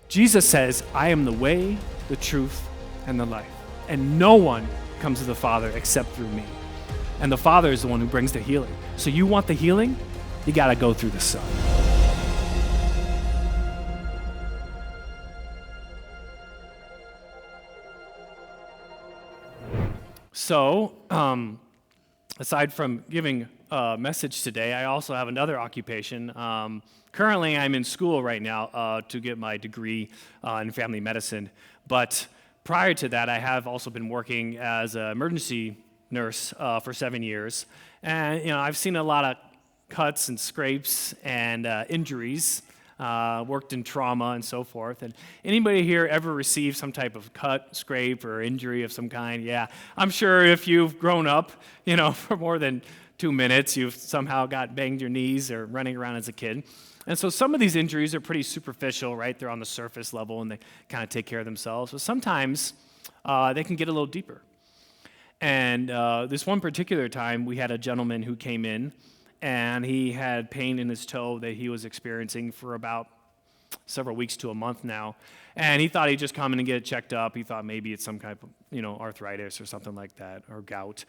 Jesus says, I am the way, the truth, and the life. And no one comes to the Father except through me. And the Father is the one who brings the healing. So you want the healing? You got to go through the Son. So, aside from giving a message today, I also have another occupation. Currently, I'm in school right now to get my degree in family medicine. But prior to that, I have also been working as an emergency nurse for 7 years. And, I've seen a lot of cuts and scrapes and injuries, worked in trauma and so forth. And anybody here ever received some type of cut, scrape, or injury of some kind? Yeah, I'm sure if you've grown up, for more than 2 minutes, you've somehow got banged your knees or running around as a kid. And so some of these injuries are pretty superficial, right? They're on the surface level and they kind of take care of themselves. But sometimes they can get a little deeper. And this one particular time, we had a gentleman who came in, and he had pain in his toe that he was experiencing for about several weeks to a month now. And he thought he'd just come in and get it checked up. He thought maybe it's some kind of, arthritis or something like that, or gout.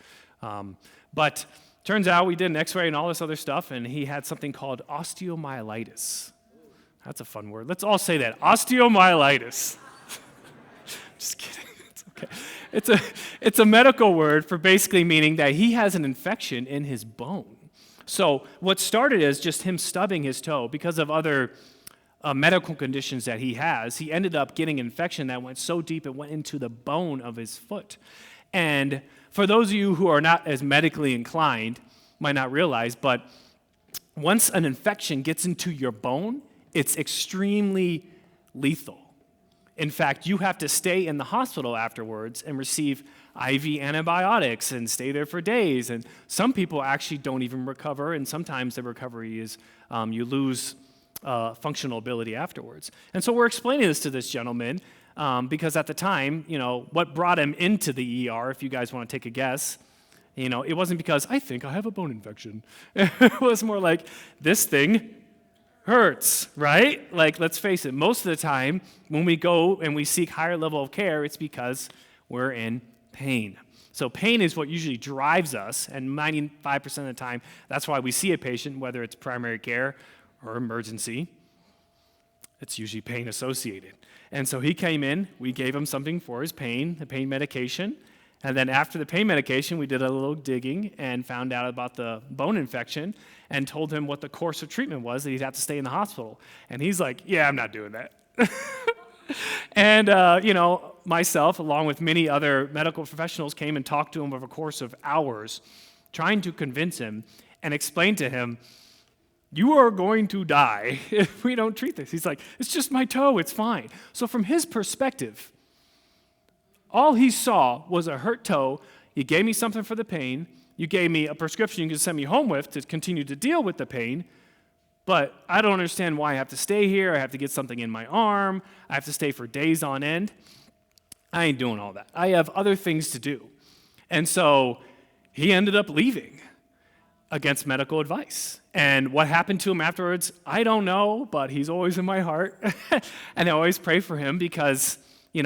But turns out we did an x-ray and all this other stuff, and he had something called osteomyelitis. That's a fun word. Let's all say that, osteomyelitis. Just kidding. It's okay. It's a medical word for basically meaning that he has an infection in his bone. So what started as just him stubbing his toe because of other medical conditions that he has, he ended up getting an infection that went so deep it went into the bone of his foot. And for those of you who are not as medically inclined, might not realize, but once an infection gets into your bone, it's extremely lethal. In fact, you have to stay in the hospital afterwards and receive IV antibiotics and stay there for days. And some people actually don't even recover, and sometimes the recovery is you lose functional ability afterwards. And so we're explaining this to this gentleman because at the time, what brought him into the ER, if you guys want to take a guess, it wasn't because I think I have a bone infection. It was more like, this thing hurts, right? Like, let's face it, most of the time when we go and we seek higher level of care, it's because we're in pain. So pain is what usually drives us, and 95% of the time, that's why we see a patient, whether it's primary care or emergency. It's usually pain associated. And so he came in, we gave him something for his pain, the pain medication, and then after the pain medication, we did a little digging and found out about the bone infection and told him what the course of treatment was, that he'd have to stay in the hospital. And he's like, yeah, I'm not doing that. And, myself, along with many other medical professionals, came and talked to him over a course of hours, trying to convince him and explain to him, you are going to die if we don't treat this. He's like, it's just my toe, it's fine. So from his perspective, all he saw was a hurt toe. You gave me something for the pain. You gave me a prescription you can send me home with to continue to deal with the pain. But I don't understand why I have to stay here. I have to get something in my arm. I have to stay for days on end. I ain't doing all that. I have other things to do. And so he ended up leaving against medical advice. And what happened to him afterwards, I don't know, but he's always in my heart. And I always pray for him because, he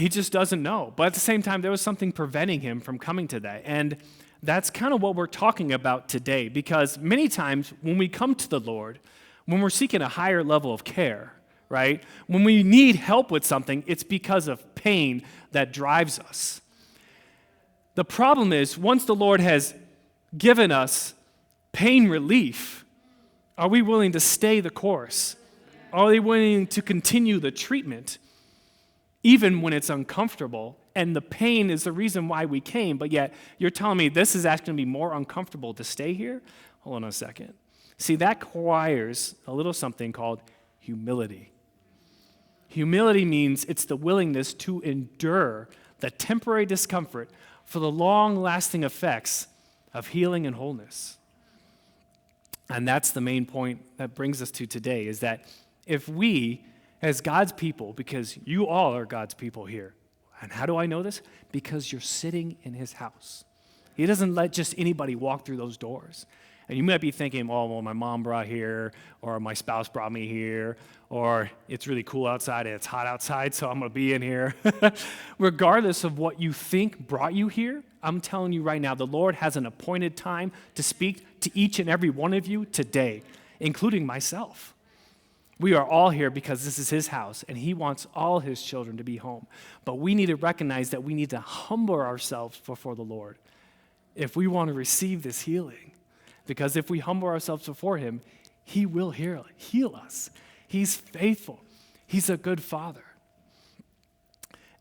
just doesn't know. But at the same time, there was something preventing him from coming to that. And that's kind of what we're talking about today, because many times when we come to the Lord, when we're seeking a higher level of care, right? When we need help with something, it's because of pain that drives us. The problem is, once the Lord has given us pain relief, are we willing to stay the course? Are we willing to continue the treatment? Even when it's uncomfortable, and the pain is the reason why we came, but yet you're telling me this is actually going to be more uncomfortable to stay here? Hold on a second. See, that requires a little something called humility. Humility means it's the willingness to endure the temporary discomfort for the long-lasting effects of healing and wholeness. And that's the main point that brings us to today, is that if we, as God's people, because you all are God's people here, and how do I know this? Because you're sitting in his house. He doesn't let just anybody walk through those doors. And you might be thinking, oh, well, my mom brought here, or my spouse brought me here, or it's really cool outside and it's hot outside, so I'm going to be in here. Regardless of what you think brought you here, I'm telling you right now, the Lord has an appointed time to speak to each and every one of you today, including myself. We are all here because this is his house, and he wants all his children to be home. But we need to recognize that we need to humble ourselves before the Lord if we want to receive this healing. Because if we humble ourselves before him, he will heal us. He's faithful. He's a good father.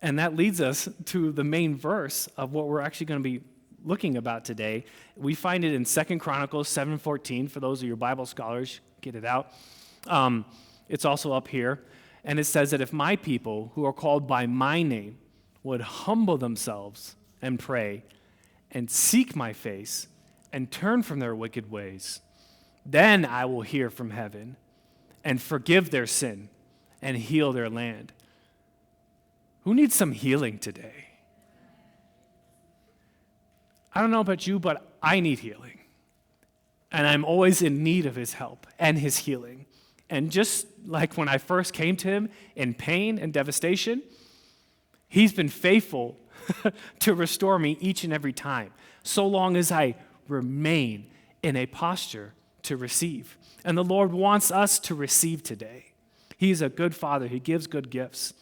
And that leads us to the main verse of what we're actually going to be looking about today. We find it in 2 Chronicles 7:14. For those of your Bible scholars, get it out. It's also up here. And it says that if my people who are called by my name would humble themselves and pray and seek my face and turn from their wicked ways, then I will hear from heaven and forgive their sin and heal their land. Who needs some healing today? I don't know about you, but I need healing. And I'm always in need of his help and his healing. And just like when I first came to him in pain and devastation, he's been faithful to restore me each and every time, so long as I remain in a posture to receive. And the Lord wants us to receive today. He's a good father. He gives good gifts.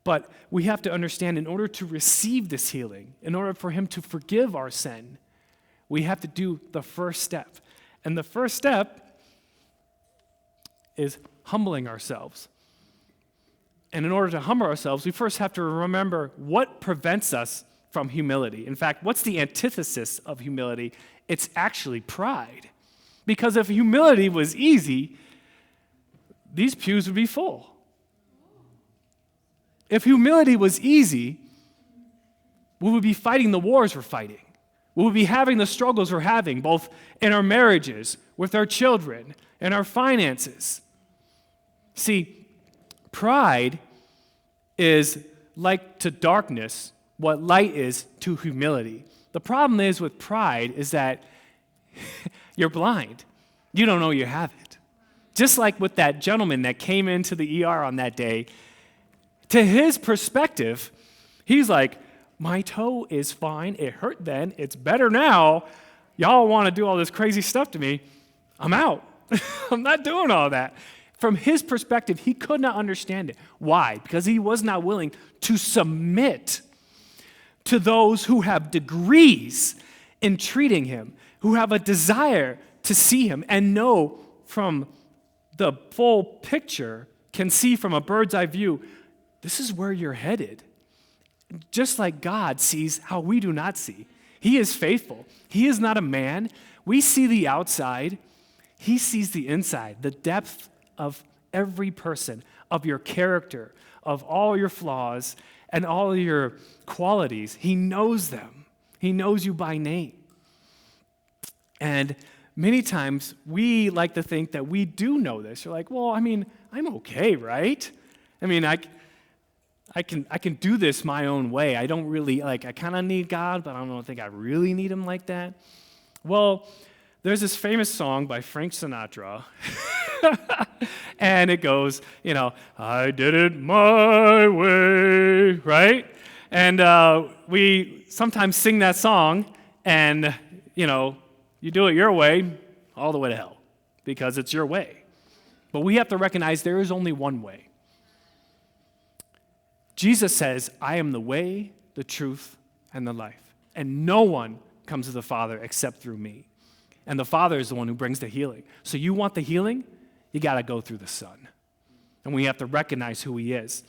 But we have to understand, in order to receive this healing, in order for him to forgive our sin, we have to do the first step. And the first step is humbling ourselves. And in order to humble ourselves, we first have to remember what prevents us from humility. In fact, what's the antithesis of humility? It's actually pride. Because if humility was easy, these pews would be full. If humility was easy, we would be fighting the wars we're fighting. We would be having the struggles we're having, both in our marriages, with our children, and our finances. See, pride is like to darkness what light is to humility. The problem is with pride is that you're blind. You don't know you have it. Just like with that gentleman that came into the ER on that day, to his perspective, he's like, my toe is fine. It hurt then. It's better now. Y'all want to do all this crazy stuff to me. I'm out. I'm not doing all that. From his perspective, he could not understand it. Why? Because he was not willing to submit to those who have degrees in treating him, who have a desire to see him and know from the full picture, can see from a bird's eye view, this is where you're headed. Just like God sees how we do not see. He is faithful. He is not a man. We see the outside. He sees the inside, the depth of every person, of your character, of all your flaws, and all your qualities. He knows them. He knows you by name. And many times we like to think that we do know this. You're like, well, I mean, I'm okay, right? I mean, I can do this my own way. I don't really, I kind of need God, but I don't think I really need him like that. Well, there's this famous song by Frank Sinatra, and it goes, I did it my way, right? And we sometimes sing that song, and, you do it your way, all the way to hell, because it's your way. But we have to recognize there is only one way. Jesus says, I am the way, the truth, and the life. And no one comes to the Father except through me. And the Father is the one who brings the healing. So you want the healing? You got to go through the Son. And we have to recognize who he is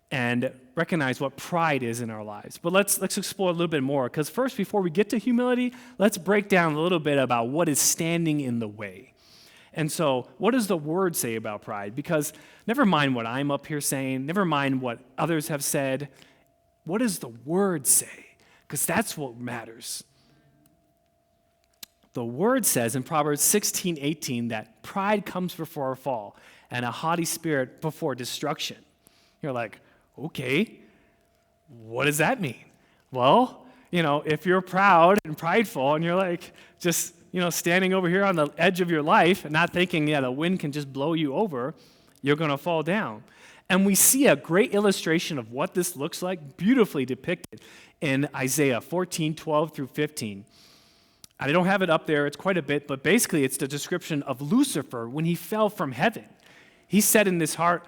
and recognize what pride is in our lives. But let's explore a little bit more, because first, before we get to humility, let's break down a little bit about what is standing in the way. And so, what does the Word say about pride? Because never mind what I'm up here saying, never mind what others have said, what does the Word say? Because that's what matters. The Word says in Proverbs 16:18 that pride comes before a fall and a haughty spirit before destruction. You're like, okay, what does that mean? Well, if you're proud and prideful and you're like just standing over here on the edge of your life and not thinking, the wind can just blow you over, you're going to fall down. And we see a great illustration of what this looks like, beautifully depicted in Isaiah 14:12 through 15. I don't have it up there, it's quite a bit, but basically it's the description of Lucifer when he fell from heaven. He said in his heart,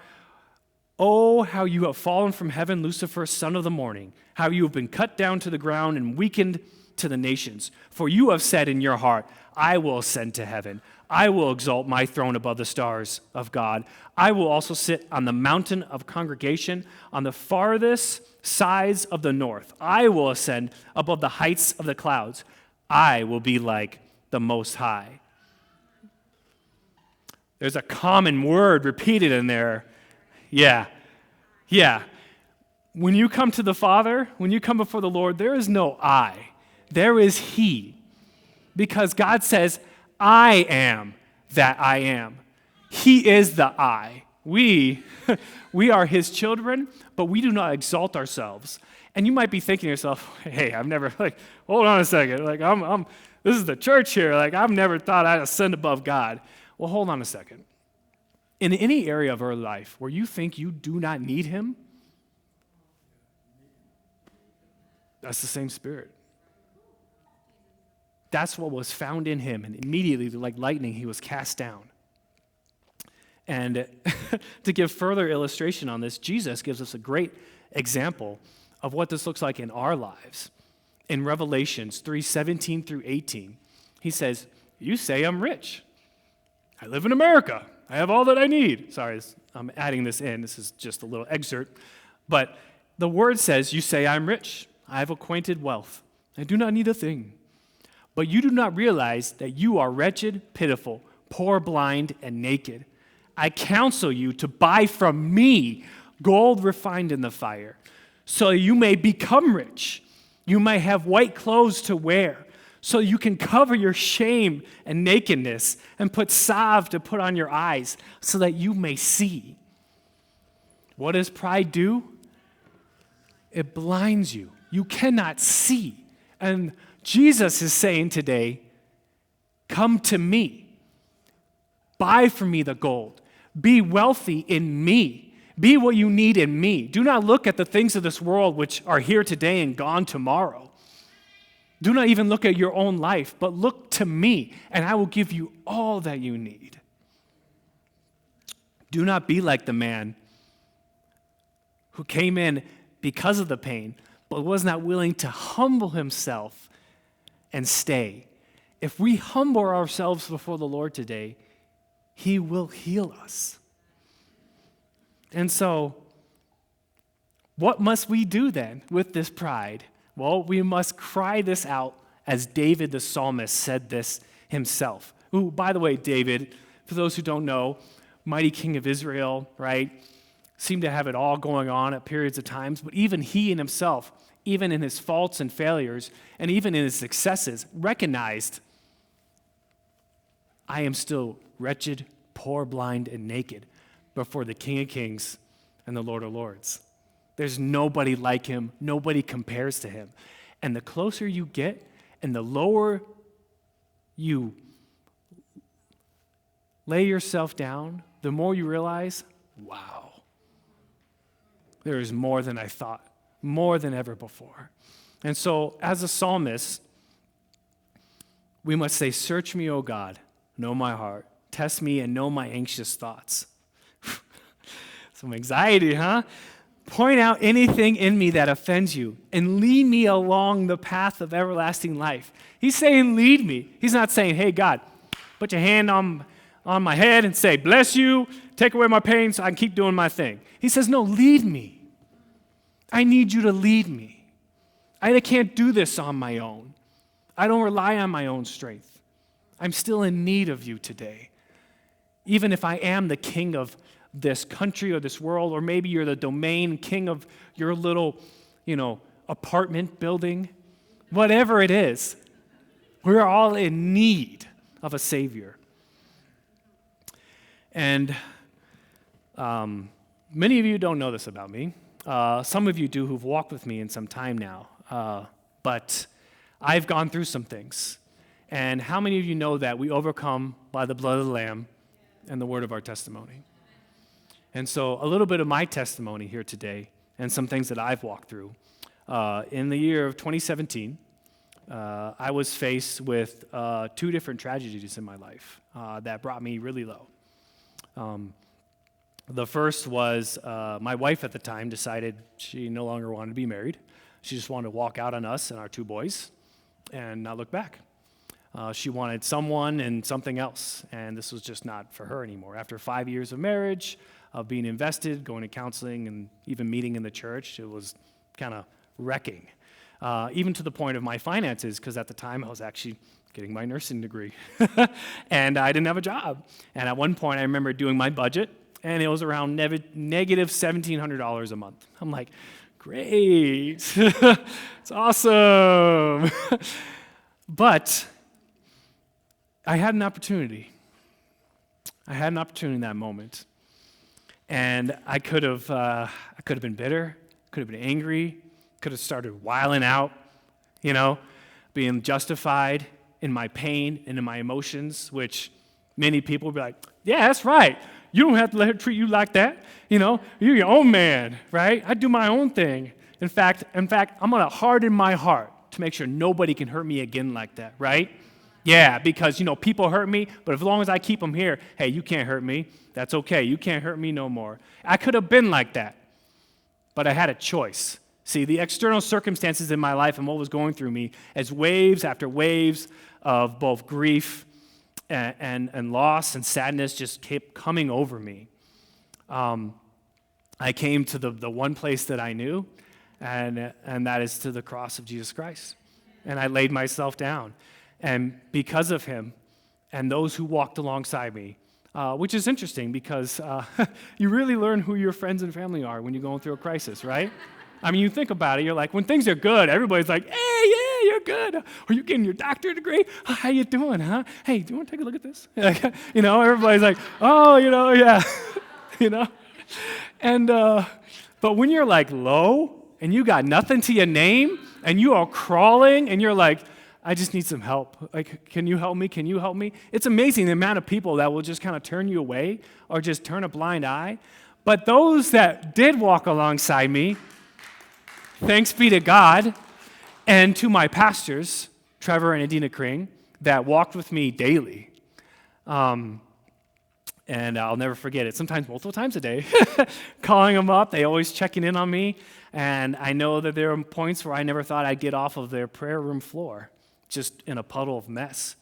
"Oh, how you have fallen from heaven, Lucifer, son of the morning, how you have been cut down to the ground and weakened to the nations. For you have said in your heart, I will ascend to heaven. I will exalt my throne above the stars of God. I will also sit on the mountain of congregation on the farthest sides of the north. I will ascend above the heights of the clouds. I will be like the Most High." There's a common word repeated in there. Yeah. When you come to the Father, when you come before the Lord, there is no I. There is He. Because God says, I am that I am. He is the I. We are His children, but we do not exalt ourselves. And you might be thinking to yourself, hey, I've never, hold on a second. This is the church here. I've never thought I'd ascend above God. Well, hold on a second. In any area of our life where you think you do not need Him, that's the same Spirit. That's what was found in Him, and immediately, like lightning, He was cast down. And to give further illustration on this, Jesus gives us a great example of what this looks like in our lives. In Revelations 3:17 through 18, He says, "You say I'm rich. I live in America. I have all that I need." Sorry, I'm adding this in. This is just a little excerpt. But the word says, "You say I'm rich. I have acquainted wealth. I do not need a thing. But you do not realize that you are wretched, pitiful, poor, blind, and naked. I counsel you to buy from me gold refined in the fire, so you may become rich. You may have white clothes to wear, so you can cover your shame and nakedness, and put salve to put on your eyes, so that you may see." What does pride do? It blinds you. You cannot see. And Jesus is saying today, come to me. Buy from me the gold. Be wealthy in me. Be what you need in me. Do not look at the things of this world which are here today and gone tomorrow. Do not even look at your own life, but look to me, and I will give you all that you need. Do not be like the man who came in because of the pain, but was not willing to humble himself and stay. If we humble ourselves before the Lord today, He will heal us. And so, what must we do then with this pride? Well, we must cry this out as David the psalmist said this himself. Who, by the way, David, for those who don't know, mighty king of Israel, right, seemed to have it all going on at periods of times, but even he in himself, even in his faults and failures, and even in his successes, recognized, I am still wretched, poor, blind, and naked before the King of Kings and the Lord of Lords. There's nobody like Him. Nobody compares to Him. And the closer you get and the lower you lay yourself down, the more you realize, wow, there is more than I thought, more than ever before. And so, as a psalmist, we must say, "Search me, O God, know my heart. Test me and know my anxious thoughts." Some anxiety, huh? "Point out anything in me that offends you, and lead me along the path of everlasting life." He's saying, lead me. He's not saying, hey, God, put your hand on my head and say, bless you, take away my pain so I can keep doing my thing. He says, no, lead me. I need you to lead me. I can't do this on my own. I don't rely on my own strength. I'm still in need of you today. Even if I am the king of this country or this world, or maybe you're the domain king of your little, apartment building, whatever it is, we're all in need of a Savior. And many of you don't know this about me. Some of you do who've walked with me in some time now. But I've gone through some things. And how many of you know that we overcome by the blood of the Lamb and the word of our testimony? And so a little bit of my testimony here today and some things that I've walked through. In the year of 2017, I was faced with two different tragedies in my life that brought me really low. The first was my wife at the time decided she no longer wanted to be married. She just wanted to walk out on us and our two boys and not look back. She wanted someone and something else, and this was just not for her anymore. After 5 years of marriage, of being invested, going to counseling, and even meeting in the church, it was kind of wrecking. Even to the point of my finances, because at the time I was actually getting my nursing degree, and I didn't have a job. And at one point I remember doing my budget, and it was around negative $1,700 a month. I'm like, great, it's awesome. But I had an opportunity. I had an opportunity in that moment. And I could have been bitter, could have been angry, could have started wiling out, being justified in my pain and in my emotions, which many people would be like, yeah, that's right. You don't have to let her treat you like that. You're your own man, right? I do my own thing. In fact, I'm going to harden my heart to make sure nobody can hurt me again like that, right? Yeah, because, people hurt me, but as long as I keep them here, hey, you can't hurt me. That's okay. You can't hurt me no more. I could have been like that, but I had a choice. See, the external circumstances in my life and what was going through me as waves after waves of both grief and loss and sadness just kept coming over me. I came to the one place that I knew, and that is to the cross of Jesus Christ. And I laid myself down. And because of him and those who walked alongside me, which is interesting because you really learn who your friends and family are when you're going through a crisis, right? I mean, you think about it, you're like, when things are good, everybody's like, hey, yeah, you're good. Are you getting your doctorate degree? How you doing, huh? Hey, do you want to take a look at this? Everybody's like, oh, yeah, And, but when you're like low and you got nothing to your name and you are crawling and you're like, I just need some help. Like, can you help me? Can you help me? It's amazing the amount of people that will just kind of turn you away or just turn a blind eye. But those that did walk alongside me, thanks be to God, and to my pastors, Trevor and Adina Kring, that walked with me daily. And I'll never forget it, sometimes multiple times a day, calling them up. They always checking in on me. And I know that there are points where I never thought I'd get off of their prayer room floor, just in a puddle of mess.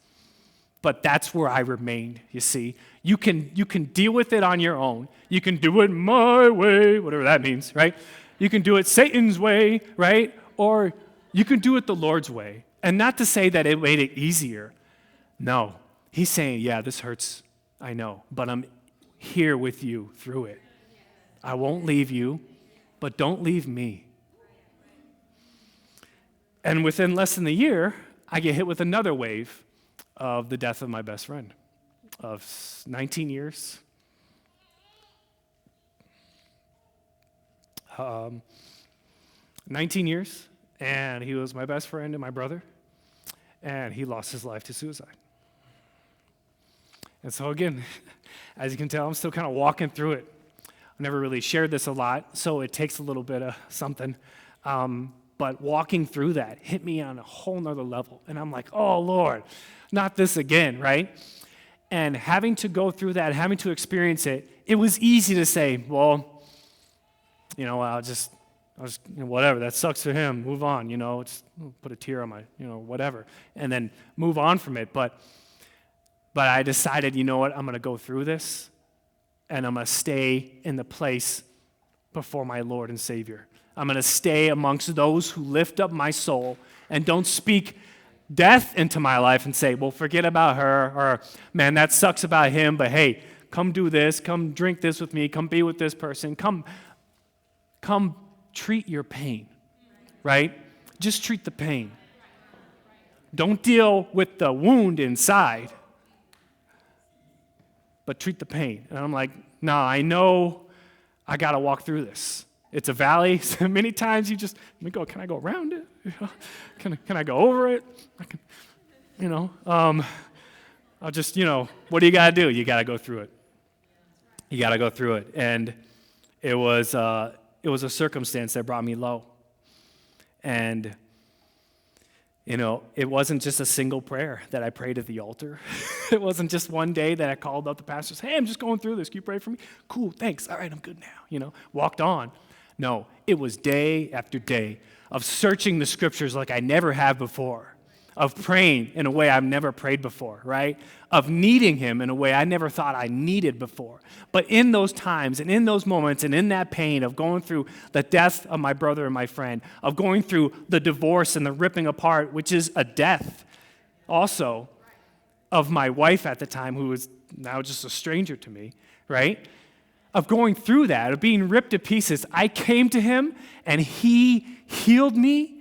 But that's where I remained, you see. You can deal with it on your own. You can do it my way, whatever that means, right? You can do it Satan's way, right? Or you can do it the Lord's way. And not to say that it made it easier. No. He's saying, yeah, this hurts, I know, but I'm here with you through it. I won't leave you, but don't leave me. And within less than a year, I get hit with another wave of the death of my best friend of 19 years. 19 years, and he was my best friend and my brother, and he lost his life to suicide. And so again, as you can tell, I'm still kind of walking through it. I never really shared this a lot, so it takes a little bit of something. But walking through that hit me on a whole nother level. And I'm like, oh, Lord, not this again, right? And having to go through that, having to experience it, it was easy to say, well, I'll just whatever, that sucks for him, move on, just put a tear on my, whatever, and then move on from it. But I decided, I'm going to go through this, and I'm going to stay in the place before my Lord and Savior. I'm going to stay amongst those who lift up my soul and don't speak death into my life and say, well, forget about her, or, man, that sucks about him, but hey, come do this, come drink this with me, come be with this person, come treat your pain, right? Just treat the pain. Don't deal with the wound inside, but treat the pain. And I'm like, no, I know I got to walk through this. It's a valley. So many times you just, can I go around it? Can I go over it? I'll just, what do you got to do? You got to go through it. You got to go through it. And it was a circumstance that brought me low. And, it wasn't just a single prayer that I prayed at the altar. It wasn't just one day that I called up the pastors, hey, I'm just going through this. Can you pray for me? Cool, thanks. All right, I'm good now. Walked on. No, it was day after day of searching the scriptures like I never have before, of praying in a way I've never prayed before, right? Of needing him in a way I never thought I needed before. But in those times and in those moments and in that pain of going through the death of my brother and my friend, of going through the divorce and the ripping apart, which is a death also of my wife at the time, who was now just a stranger to me, right? Of going through that, of being ripped to pieces, I came to him and he healed me.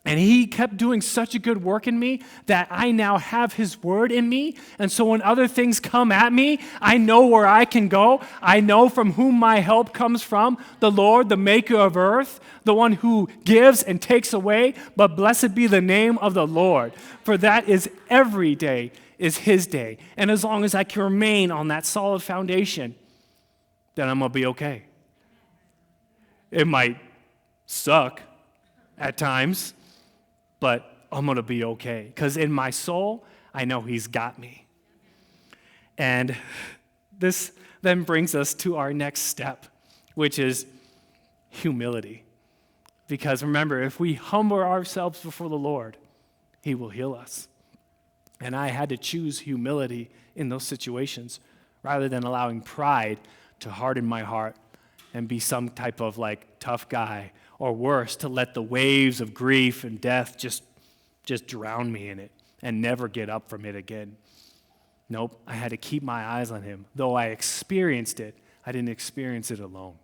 And he kept doing such a good work in me that I now have his word in me. And so when other things come at me, I know where I can go. I know from whom my help comes from, the Lord, the maker of earth, the one who gives and takes away. But blessed be the name of the Lord, for that is every day is his day. And as long as I can remain on that solid foundation, then I'm going to be okay. It might suck at times, but I'm going to be okay. Because in my soul, I know he's got me. And this then brings us to our next step, which is humility. Because remember, if we humble ourselves before the Lord, he will heal us. And I had to choose humility in those situations rather than allowing pride to harden my heart and be some type of tough guy, or worse, to let the waves of grief and death just drown me in it and never get up from it again. Nope, I had to keep my eyes on him. Though I experienced it, I didn't experience it alone.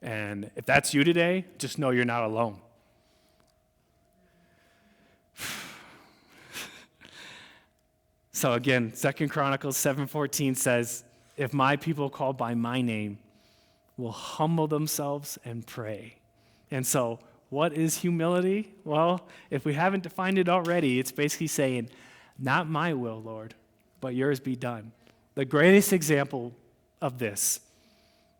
And if that's you today, just know you're not alone. So again, 2 Chronicles 7:14 says, if my people called by my name will humble themselves and pray. And so, what is humility? Well, if we haven't defined it already, it's basically saying, not my will, Lord, but yours be done. The greatest example of this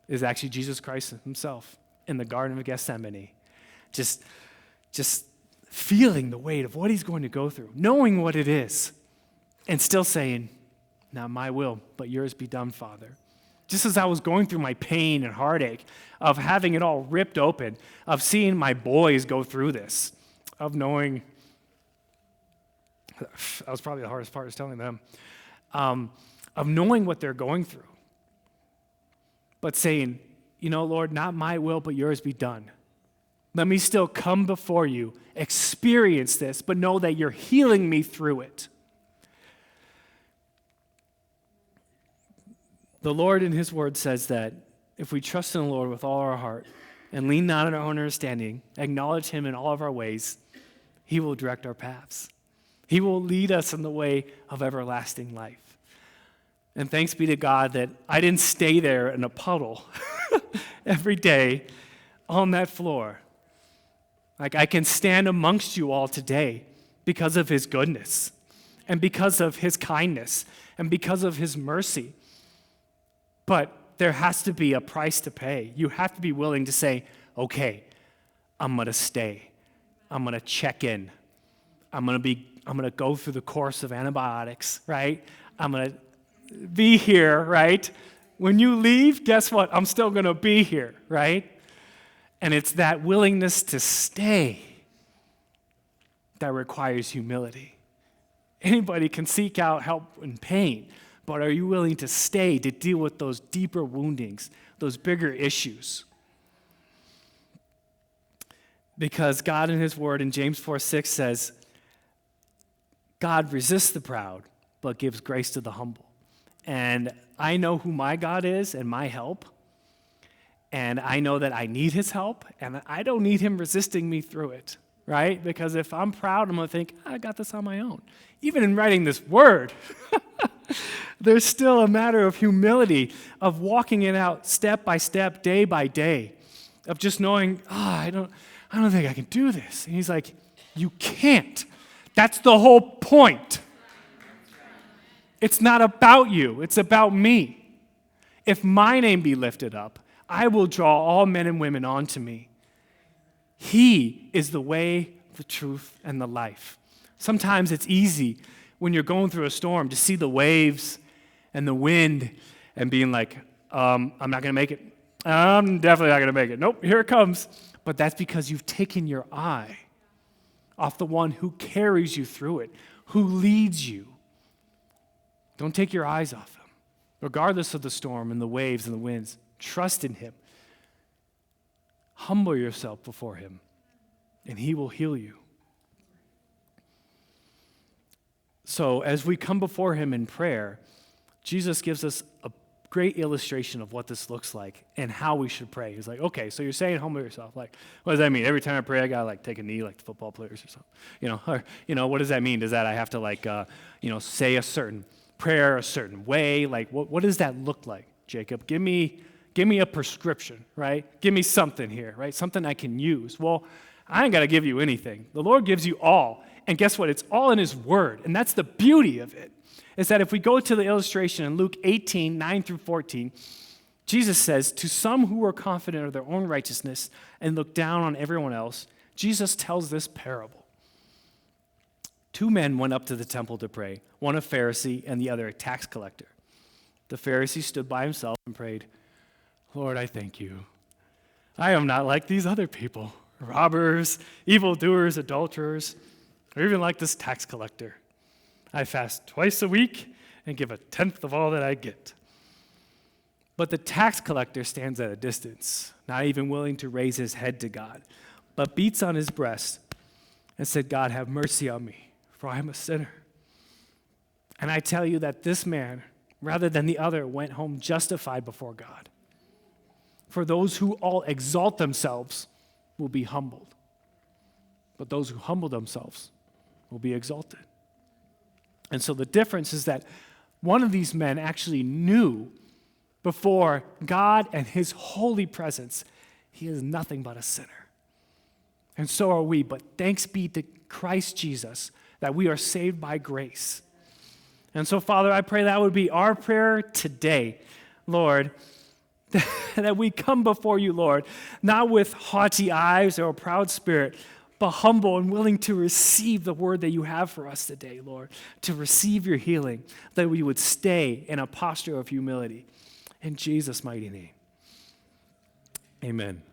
is actually Jesus Christ himself in the Garden of Gethsemane. Just feeling the weight of what he's going to go through, knowing what it is, and still saying, not my will, but yours be done, Father. Just as I was going through my pain and heartache of having it all ripped open, of seeing my boys go through this, of knowing, that was probably the hardest part, is telling them, of knowing what they're going through, but saying, Lord, not my will, but yours be done. Let me still come before you, experience this, but know that you're healing me through it. The Lord in his word says that if we trust in the Lord with all our heart and lean not on our own understanding, acknowledge him in all of our ways, he will direct our paths. He will lead us in the way of everlasting life. And thanks be to God that I didn't stay there in a puddle every day on that floor. I can stand amongst you all today because of his goodness and because of his kindness and because of his mercy. But there has to be a price to pay. You have to be willing to say, okay, I'm going to stay. I'm going to check in. I'm going to go through the course of antibiotics, right? I'm going to be here, right? When you leave, guess what? I'm still going to be here, right? And it's that willingness to stay that requires humility. Anybody can seek out help in pain, but are you willing to stay to deal with those deeper woundings, those bigger issues? Because God in his word in James 4:6 says, God resists the proud, but gives grace to the humble. And I know who my God is and my help. And I know that I need his help, and I don't need him resisting me through it, right? Because if I'm proud, I'm going to think, I got this on my own. Even in writing this word, there's still a matter of humility, of walking it out step by step, day by day, of just knowing, I don't think I can do this. And he's like, you can't. That's the whole point. It's not about you. It's about me. If my name be lifted up, I will draw all men and women onto me. He is the way, the truth, and the life. Sometimes it's easy when you're going through a storm to see the waves and the wind and being like, I'm not going to make it. I'm definitely not going to make it. Nope, here it comes. But that's because you've taken your eye off the one who carries you through it, who leads you. Don't take your eyes off him. Regardless of the storm and the waves and the winds, trust in him. Humble yourself before him, and he will heal you. So as we come before him in prayer, Jesus gives us a great illustration of what this looks like and how we should pray. He's like, okay, so you're saying humble yourself. Like, what does that mean? Every time I pray, I gotta take a knee like the football players or something. What does that mean? Does that I have to say a certain prayer a certain way? Like, what does that look like, Jacob? Give me a prescription, right? Give me something here, right? Something I can use. Well, I ain't got to give you anything. The Lord gives you all. And guess what? It's all in his word. And that's the beauty of it, is that if we go to the illustration in Luke 18, 9 through 14, Jesus says, to some who are confident of their own righteousness and look down on everyone else, Jesus tells this parable. 2 men went up to the temple to pray, one a Pharisee and the other a tax collector. The Pharisee stood by himself and prayed, Lord, I thank you. I am not like these other people, robbers, evildoers, adulterers, or even like this tax collector. I fast twice a week and give 1/10 of all that I get. But the tax collector stands at a distance, not even willing to raise his head to God, but beats on his breast and said, God, have mercy on me, for I am a sinner. And I tell you that this man, rather than the other, went home justified before God. For those who all exalt themselves will be humbled, but those who humble themselves will be exalted. And so the difference is that one of these men actually knew before God and his holy presence, he is nothing but a sinner. And so are we, but thanks be to Christ Jesus that we are saved by grace. And so, Father, I pray that would be our prayer today, Lord, that we come before you, Lord, not with haughty eyes or a proud spirit, but humble and willing to receive the word that you have for us today, Lord, to receive your healing, that we would stay in a posture of humility. In Jesus' mighty name, amen.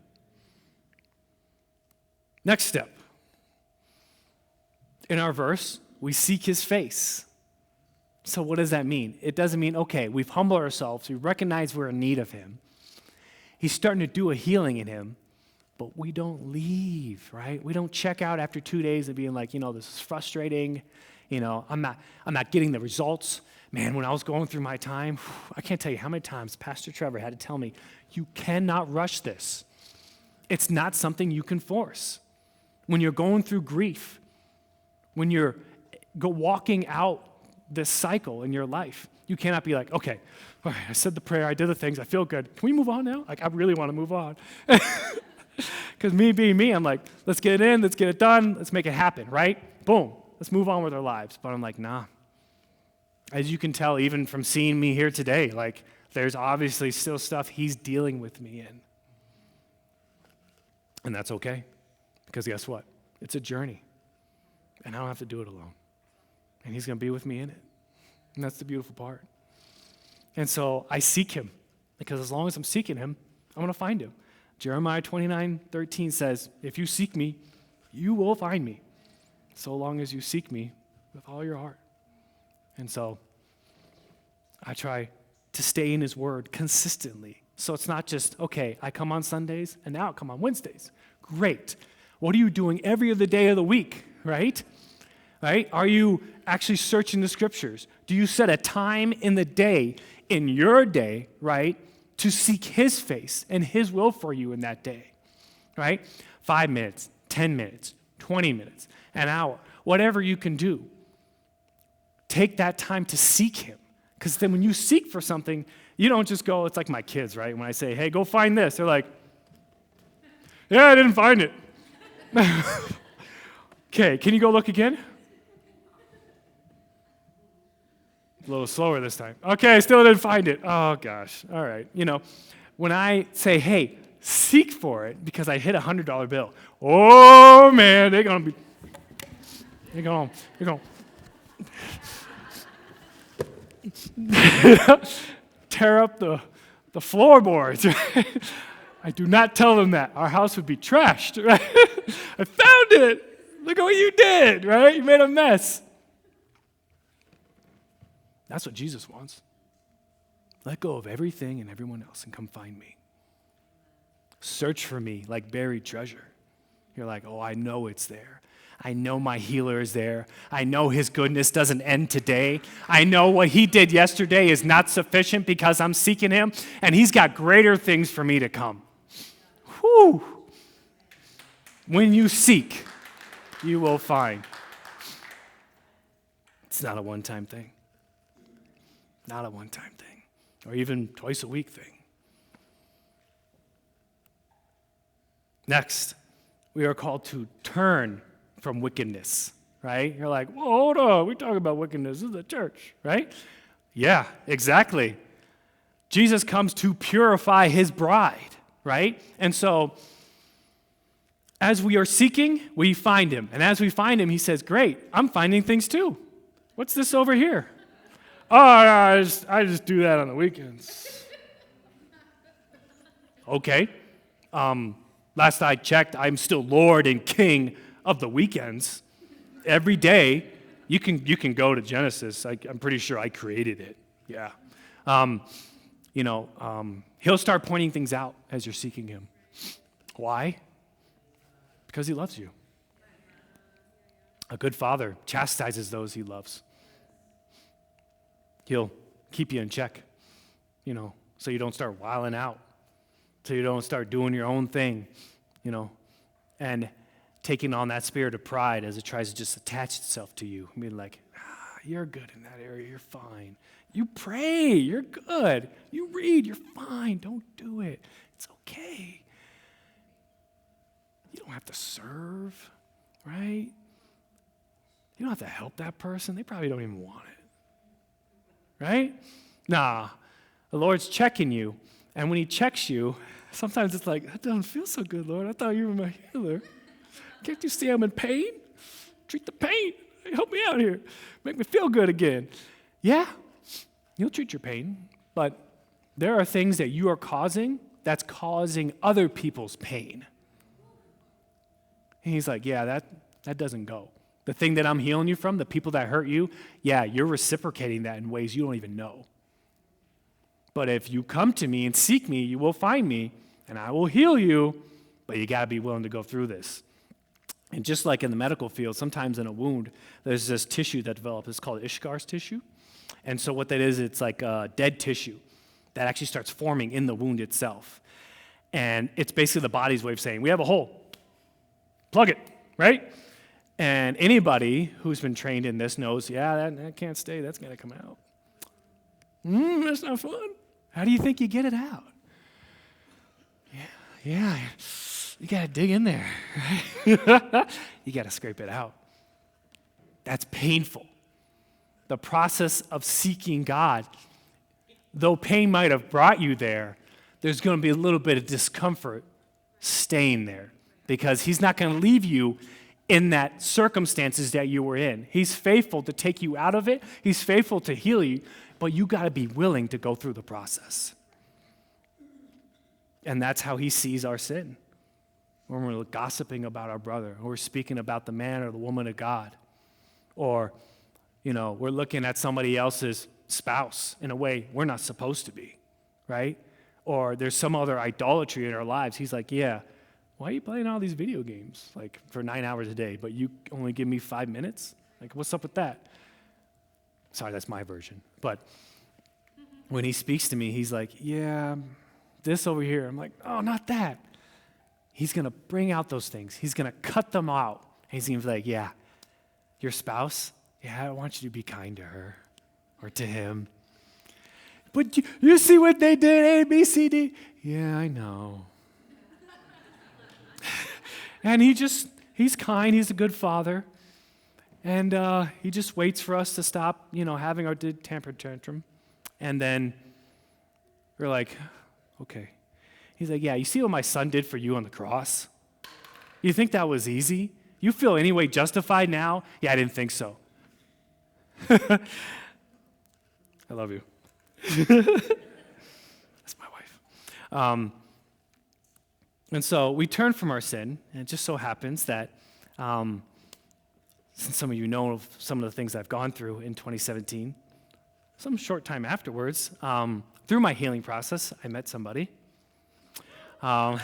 Next step. In our verse, we seek his face. So what does that mean? It doesn't mean, okay, we've humbled ourselves, we recognize we're in need of him. He's starting to do a healing in him, but we don't leave, right? We don't check out after 2 days and being like, this is frustrating. I'm not getting the results. Man, when I was going through my time, I can't tell you how many times Pastor Trevor had to tell me, you cannot rush this. It's not something you can force. When you're going through grief, when you're walking out this cycle in your life, you cannot be like, okay, all right, I said the prayer, I did the things, I feel good. Can we move on now? I really want to move on. Because me being me, I'm like, let's get it in, let's get it done, let's make it happen, right? Boom, let's move on with our lives. But I'm like, nah. As you can tell, even from seeing me here today, there's obviously still stuff he's dealing with me in. And that's okay, because guess what? It's a journey, and I don't have to do it alone. And he's going to be with me in it. And that's the beautiful part. And so I seek him, because as long as I'm seeking him, I'm going to find him. Jeremiah 29:13 says, if you seek me, you will find me, so long as you seek me with all your heart. And so I try to stay in his word consistently. So it's not just, okay, I come on Sundays, and now I come on Wednesdays. Great. What are you doing every other day of the week, right? Right? Are you actually searching the scriptures? Do you set a time in the day, in your day, right, to seek his face and his will for you in that day, right? 5 minutes, 10 minutes, 20 minutes, an hour, whatever you can do. Take that time to seek him, because then when you seek for something, you don't just go, it's like my kids, right? When I say, hey, go find this, they're like, yeah, I didn't find it. Okay, can you go look again? A little slower this time. Okay, I still didn't find it. Oh, gosh. All right. When I say, hey, seek for it because I hit a $100 bill, oh, man, they're going to tear up the floorboards. Right? I do not tell them that. Our house would be trashed. Right? I found it. Look at what you did, right? You made a mess. That's what Jesus wants. Let go of everything and everyone else and come find me. Search for me like buried treasure. You're like, oh, I know it's there. I know my healer is there. I know his goodness doesn't end today. I know what he did yesterday is not sufficient because I'm seeking him, and he's got greater things for me to come. Whew. When you seek, you will find. It's not a one-time thing. Not a one-time thing. Or even twice a week thing. Next, we are called to turn from wickedness, right? You're like, whoa, hold on, we talk about wickedness. This is the church, right? Yeah, exactly. Jesus comes to purify his bride, right? And so, as we are seeking, we find him. And as we find him, he says, great, I'm finding things too. What's this over here? Oh, no, I just do that on the weekends. Okay. Last I checked, I'm still Lord and King of the weekends. Every day, you can go to Genesis. I'm pretty sure I created it. Yeah. He'll start pointing things out as you're seeking him. Why? Because he loves you. A good father chastises those he loves. He'll keep you in check, so you don't start wilding out, so you don't start doing your own thing, and taking on that spirit of pride as it tries to just attach itself to you. I mean, like, you're good in that area, you're fine. You pray, you're good. You read, you're fine. Don't do it. It's okay. You don't have to serve, right? You don't have to help that person. They probably don't even want it. Right? Nah, the Lord's checking you. And when he checks you, sometimes it's like, that doesn't feel so good, Lord. I thought you were my healer. Can't you see I'm in pain? Treat the pain. Help me out here. Make me feel good again. Yeah, you'll treat your pain, but there are things that you are causing that's causing other people's pain. And he's like, yeah, that doesn't go. The thing that I'm healing you from, the people that hurt you, yeah, you're reciprocating that in ways you don't even know. But if you come to me and seek me, you will find me, and I will heal you, but you got to be willing to go through this. And just like in the medical field, sometimes in a wound, there's this tissue that develops. It's called Ishkar's tissue. And so what that is, it's like dead tissue that actually starts forming in the wound itself. And it's basically the body's way of saying, we have a hole. Plug it, right? And anybody who's been trained in this knows, yeah, that can't stay. That's going to come out. That's not fun. How do you think you get it out? Yeah. You got to dig in there. Right? You got to scrape it out. That's painful. The process of seeking God, though pain might have brought you there, there's going to be a little bit of discomfort staying there because he's not going to leave you in that circumstances that you were in. He's faithful to take you out of it. He's faithful to heal you, but you got to be willing to go through the process. And that's how he sees our sin. When we're gossiping about our brother, or we're speaking about the man or the woman of God, or, we're looking at somebody else's spouse in a way we're not supposed to be, right? Or there's some other idolatry in our lives. He's like, yeah, why are you playing all these video games, for 9 hours a day, but you only give me 5 minutes? What's up with that? Sorry, that's my version. But when he speaks to me, he's like, yeah, this over here. I'm like, oh, not that. He's going to bring out those things. He's going to cut them out. And he's going to be like, yeah, your spouse, yeah, I want you to be kind to her or to him. But you see what they did, A, B, C, D? Yeah, I know. And he's kind. He's a good father. And he just waits for us to stop, having our temper tantrum. And then we're like, okay. He's like, yeah, you see what my son did for you on the cross? You think that was easy? You feel any way justified now? Yeah, I didn't think so. I love you. That's my wife. And so we turn from our sin, and it just so happens that since some of you know of some of the things I've gone through in 2017, some short time afterwards, through my healing process, I met somebody. And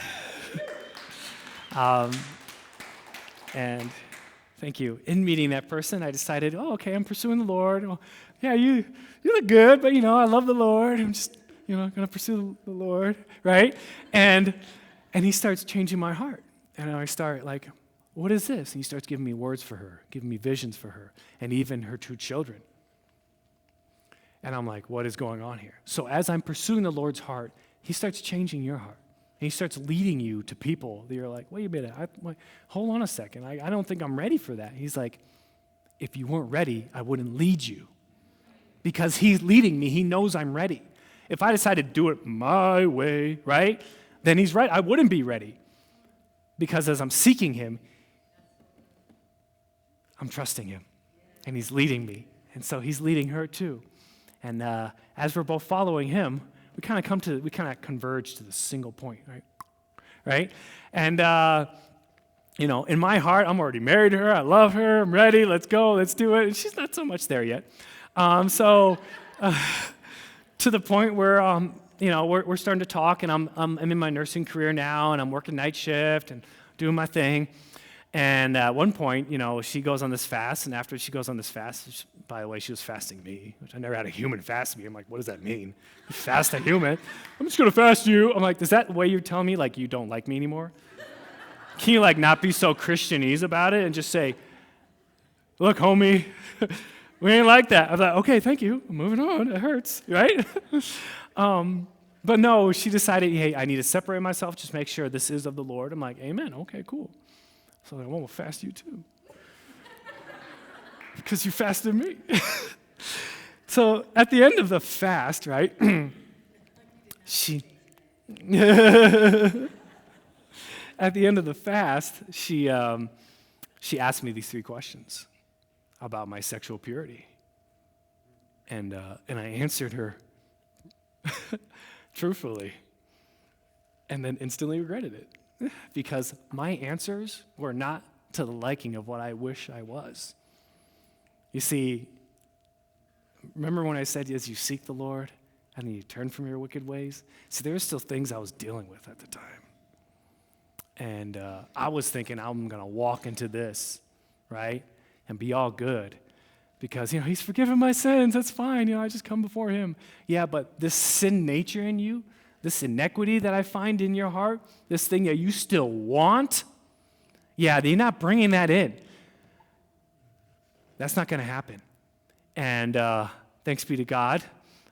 thank you. In meeting that person, I decided, okay, I'm pursuing the Lord. Well, yeah, you look good, but, I love the Lord. I'm just, going to pursue the Lord, right? And he starts changing my heart. And I start like, what is this? And he starts giving me words for her, giving me visions for her, and even her 2 children. And I'm like, what is going on here? So as I'm pursuing the Lord's heart, he starts changing your heart. And he starts leading you to people that you're like, wait a minute, hold on a second. I don't think I'm ready for that. He's like, if you weren't ready, I wouldn't lead you. Because he's leading me, he knows I'm ready. If I decide to do it my way, right, then he's right, I wouldn't be ready. Because as I'm seeking him, I'm trusting him. And he's leading me. And so he's leading her too. And as we're both following him, we kind of converge to the single point, right? And, in my heart, I'm already married to her. I love her. I'm ready. Let's go. Let's do it. And she's not so much there yet. To the point where, we're starting to talk, and I'm in my nursing career now, and I'm working night shift and doing my thing. And at one point, she goes on this fast, and after she goes on this fast, by the way, she was fasting me, which I never had a human fast me. I'm like, what does that mean? You fast a human? I'm just going to fast you. I'm like, is that the way you're telling me, like, you don't like me anymore? Can you, not be so Christianese about it and just say, look, homie, we ain't like that. I was like, okay, thank you. I'm moving on. It hurts, right? But no, she decided, hey, I need to separate myself, just make sure this is of the Lord. I'm like, amen, okay, cool. So I will fast you too. Because you fasted me. So at the end of the fast, right, she at the end of the fast, she asked me these 3 questions about my sexual purity. And I answered her truthfully, and then instantly regretted it. Because my answers were not to the liking of what I wish I was. You see, remember when I said, as you seek the Lord, and then you turn from your wicked ways? See, there were still things I was dealing with at the time. And I was thinking I'm going to walk into this, right, and be all good. Because, he's forgiven my sins, that's fine, I just come before him. Yeah, but this sin nature in you, this inequity that I find in your heart, this thing that you still want, yeah, you're not bringing that in. That's not going to happen. And thanks be to God.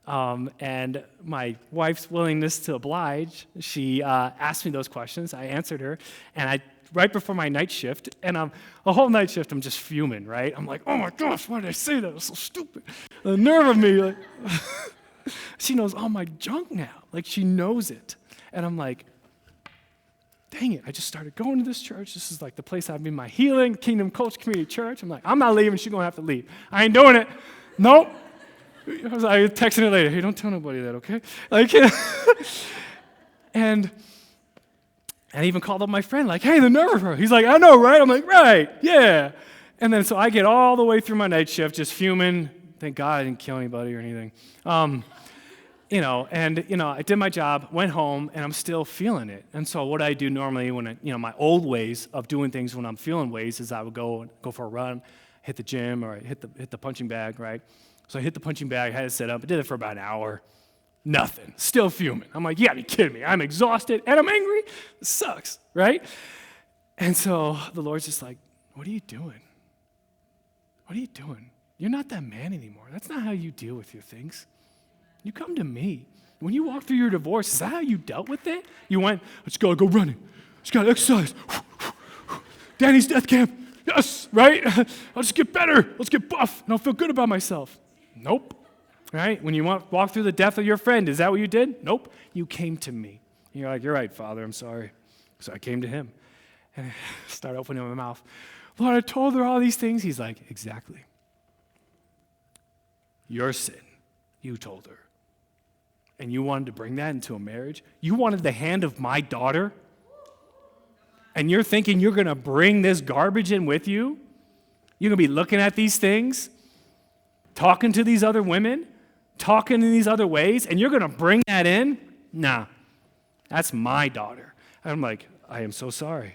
And my wife's willingness to oblige, she asked me those questions. I answered her. And right before my night shift, and a whole night shift, I'm just fuming, right? I'm like, oh my gosh, why did I say that? It was so stupid. The nerve of me. Like, she knows all my junk now. Like, she knows it. And I'm like, dang it, I just started going to this church. This is like the place I've been my healing, Kingdom Coach Community Church. I'm like, I'm not leaving. She's going to have to leave. I ain't doing it. Nope. I was texting her later. Hey, don't tell nobody that, okay? And I even called up my friend, like, hey, the nerve of her. He's like, I know, right? I'm like, right, yeah. And then so I get all the way through my night shift just fuming. Thank God I didn't kill anybody or anything. I did my job, went home, and I'm still feeling it. And so what I do normally when my old ways of doing things when I'm feeling ways is I would go for a run, hit the gym, or hit the punching bag, right? So I hit the punching bag, had it set up, I did it for about an hour. Nothing, still fuming. I'm like, you gotta be kidding me. I'm exhausted and I'm angry. This sucks, right? And so the Lord's just like, what are you doing? What are you doing? You're not that man anymore. That's not how you deal with your things. You come to me. When you walk through your divorce, is that how you dealt with it? You went, I just gotta go running. Just gotta exercise. Danny's death camp. yes, right? I'll just get better. Let's get buff, and I'll feel good about myself. Nope. Right? When you walk through the death of your friend, is that what you did? Nope. You came to me. And you're like, you're right, Father, I'm sorry. So I came to him. And I started opening my mouth. Lord, I told her all these things. He's like, exactly. Your sin. You told her. And you wanted to bring that into a marriage? You wanted the hand of my daughter? And you're thinking you're going to bring this garbage in with you? You're going to be looking at these things? Talking to these other women? Talking in these other ways? And you're going to bring that in? Nah. That's my daughter. And I'm like, I am so sorry.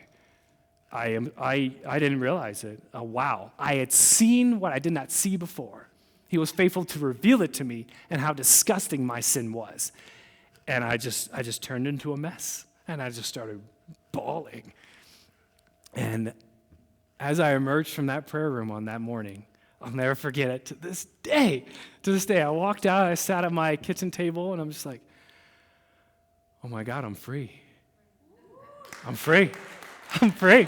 I didn't realize it. Wow. I had seen what I did not see before. He was faithful to reveal it to me and how disgusting my sin was. And I just turned into a mess. And I just started bawling. And as I emerged from that prayer room on that morning, I'll never forget it. To this day, I walked out, I sat at my kitchen table, and I'm just like, oh my God, I'm free. I'm free. I'm free.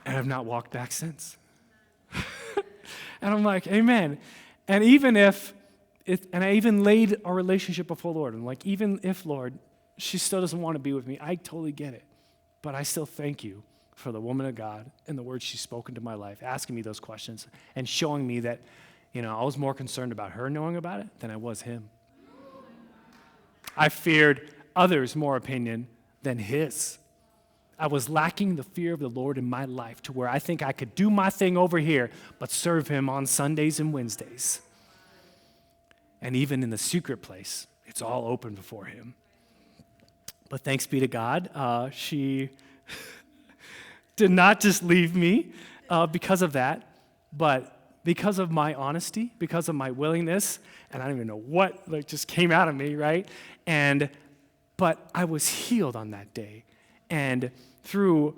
And I've not walked back since. And I'm like, amen. And even if, and I even laid our relationship before the Lord. I'm like, even if, Lord, she still doesn't want to be with me, I totally get it. But I still thank you for the woman of God and the words she's spoken to my life, asking me those questions and showing me that, I was more concerned about her knowing about it than I was him. I feared others' more opinion than his. I was lacking the fear of the Lord in my life to where I think I could do my thing over here, but serve him on Sundays and Wednesdays. And even in the secret place, it's all open before him. But thanks be to God, she did not just leave me because of that, but because of my honesty, because of my willingness, and I don't even know what just came out of me, right? But I was healed on that day. And through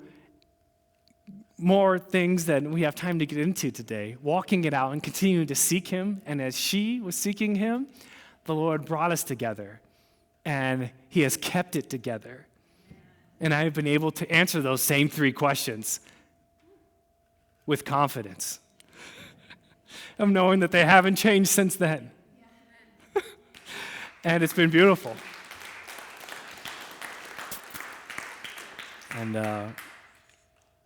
more things than we have time to get into today, walking it out and continuing to seek him, and as she was seeking him, the Lord brought us together, and he has kept it together. And I have been able to answer those same 3 questions with confidence of knowing that they haven't changed since then. And it's been beautiful. And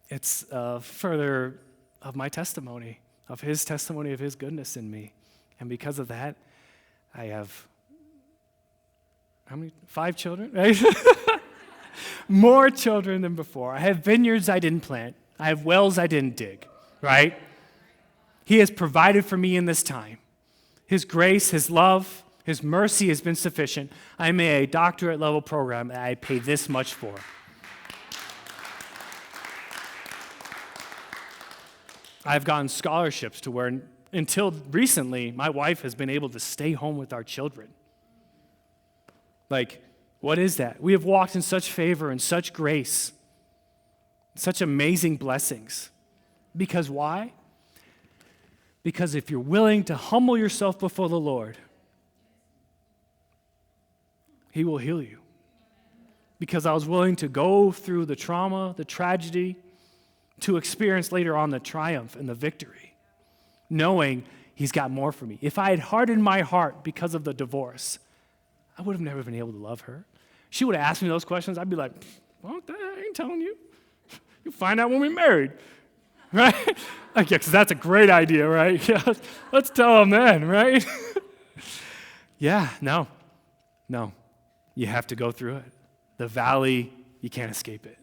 it's further of my testimony, of his testimony, of his goodness in me. And because of that, I have, 5 children, right? More children than before. I have vineyards I didn't plant. I have wells I didn't dig, right? He has provided for me in this time. His grace, his love, his mercy has been sufficient. I'm a doctorate level program that I pay this much for. I've gotten scholarships to where until recently, my wife has been able to stay home with our children. What is that? We have walked in such favor and such grace, such amazing blessings. Because why? Because if you're willing to humble yourself before the Lord, he will heal you. Because I was willing to go through the trauma, the tragedy, to experience later on the triumph and the victory, knowing he's got more for me. If I had hardened my heart because of the divorce, I would have never been able to love her. She would have asked me those questions. I'd be like, well, I ain't telling you. You'll find out when we're married, right? Because that's a great idea, right? Yeah, let's tell them then, right? No. You have to go through it. The valley, you can't escape it.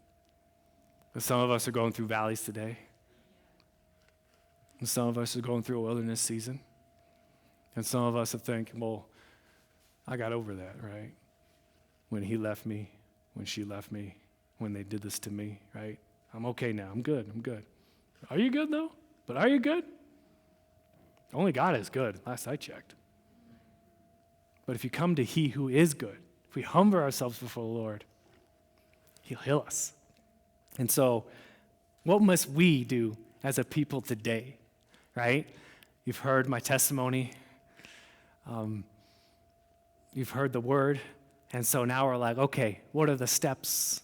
But some of us are going through valleys today. And some of us are going through a wilderness season. And some of us are thinking, well, I got over that, right? When he left me, when she left me, when they did this to me, right? I'm okay now. I'm good. Are you good, though? But are you good? Only God is good, last I checked. But if you come to he who is good, if we humble ourselves before the Lord, he'll heal us. And so, what must we do as a people today, right? You've heard my testimony. You've heard the word. And so now we're like, okay, what are the steps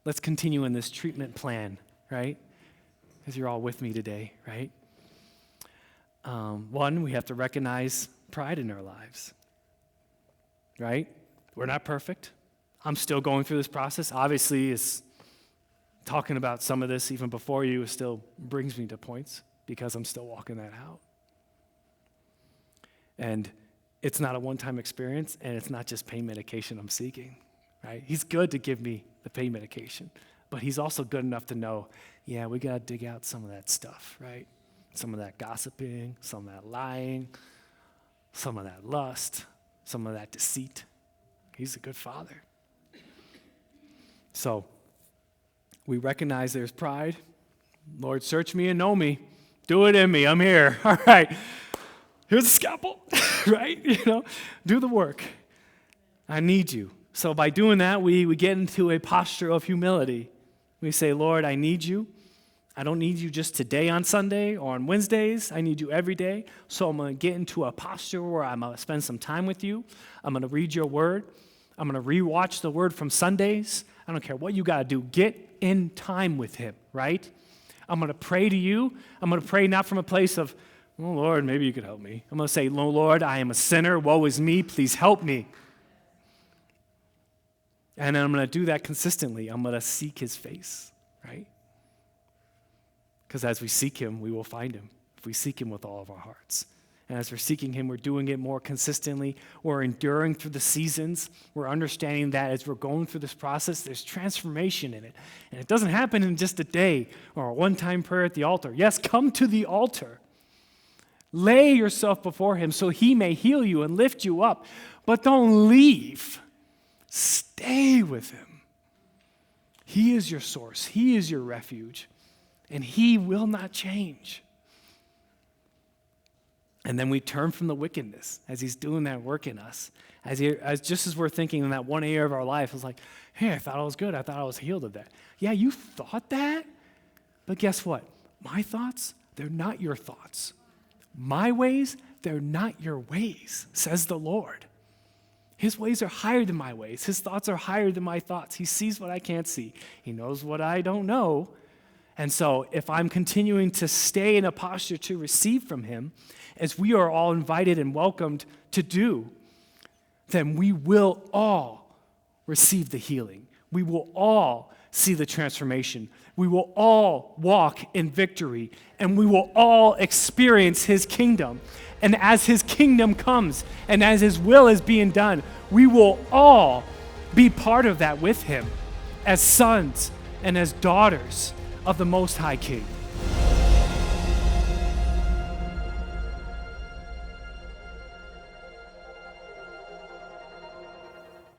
let's continue in this treatment plan, right? Because you're all with me today, right? One, we have to recognize pride in our lives, right? We're not perfect. I'm still going through this process. Obviously, talking about some of this even before you still brings me to points because I'm still walking that out. And it's not a one-time experience, and it's not just pain medication I'm seeking, right? He's good to give me the pain medication, but he's also good enough to know, yeah, we got to dig out some of that stuff, right? Some of that gossiping, some of that lying, some of that lust, some of that deceit. He's a good father. So we recognize there's pride. Lord, search me and know me. Do it in me. I'm here. All right. Here's the scalpel, right? Do the work. I need you. So by doing that, we get into a posture of humility. We say, Lord, I need you. I don't need you just today on Sunday or on Wednesdays. I need you every day. So I'm going to get into a posture where I'm going to spend some time with you. I'm going to read your word. I'm going to rewatch the word from Sundays. I don't care what you got to do. Get in time with him, right? I'm going to pray to you. I'm going to pray not from a place of, oh, Lord, maybe you could help me. I'm going to say, no, Lord, I am a sinner. Woe is me. Please help me. And then I'm going to do that consistently. I'm going to seek his face, right? Because as we seek him, we will find him. If we seek him with all of our hearts. And as we're seeking him, we're doing it more consistently. We're enduring through the seasons. We're understanding that as we're going through this process, there's transformation in it. And it doesn't happen in just a day or a one-time prayer at the altar. Yes, come to the altar. Lay yourself before him so he may heal you and lift you up. But don't leave. Stay with him. He is your source. He is your refuge. And he will not change. And then we turn from the wickedness as he's doing that work in us. Just as we're thinking in that one area of our life, it's like, hey, I thought I was good. I thought I was healed of that. Yeah, you thought that? But guess what? My thoughts, they're not your thoughts. My ways, they're not your ways, says the Lord. His ways are higher than my ways. His thoughts are higher than my thoughts. He sees what I can't see. He knows what I don't know. And so if I'm continuing to stay in a posture to receive from him, as we are all invited and welcomed to do, then we will all receive the healing. We will all see the transformation. We will all walk in victory, and we will all experience his kingdom. And as his kingdom comes, and as his will is being done, we will all be part of that with him as sons and as daughters of the Most High King.